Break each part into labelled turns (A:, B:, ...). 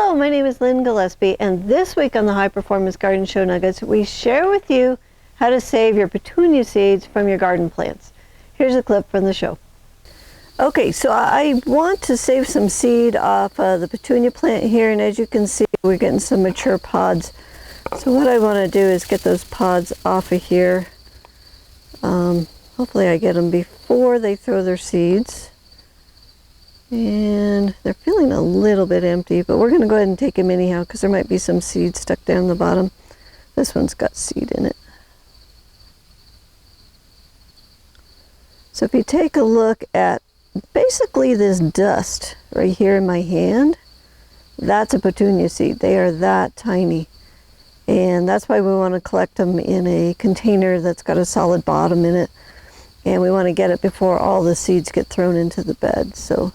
A: Hello, my name is Lynn Gillespie, and this week on the High Performance Garden Show Nuggets, we share with you how to save your petunia seeds from your garden plants. Here's a clip from the show. Okay, so I want to save some seed off the petunia plant here, and as you can see, we're getting some mature pods. So what I want to do is get those pods off of here. Hopefully I get them before they throw their seeds. And they're feeling a little bit empty, but we're going to go ahead and take them anyhow because there might be some seeds stuck down the bottom. This one's got seed in it. So if you take a look at basically this dust right here in my hand, that's a petunia seed. They are that tiny. And that's why we want to collect them in a container that's got a solid bottom in it. And we want to get it before all the seeds get thrown into the bed. So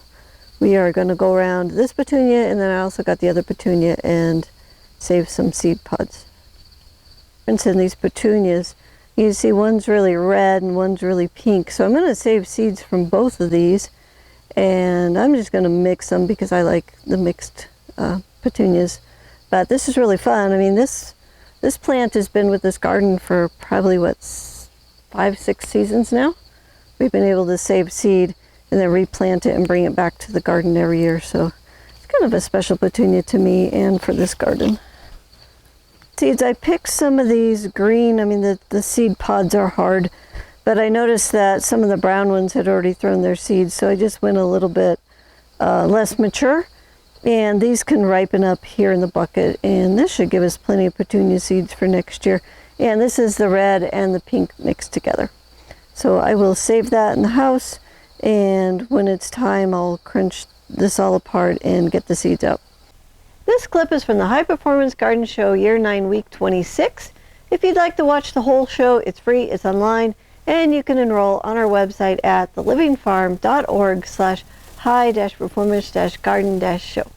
A: we are going to go around this petunia, and then I also got the other petunia, and save some seed pods. And in these petunias, you can see one's really red and one's really pink. So I'm going to save seeds from both of these, and I'm just going to mix them because I like the mixed petunias. But this is really fun. I mean, this plant has been with this garden for probably, 5-6 seasons now. We've been able to save seed and then replant it and bring it back to the garden every year. So it's kind of a special petunia to me and for this garden. Seeds, I picked some of these green. I mean, the seed pods are hard, but I noticed that some of the brown ones had already thrown their seeds, so I just went a little bit less mature. And these can ripen up here in the bucket, and this should give us plenty of petunia seeds for next year. And this is the red and the pink mixed together. So I will save that in the house, and when it's time, I'll crunch this all apart and get the seeds out. This clip is from the High Performance Garden Show Year 9, Week 26. If you'd like to watch the whole show, it's free, it's online, and you can enroll on our website at thelivingfarm.org/high-performance-garden-show.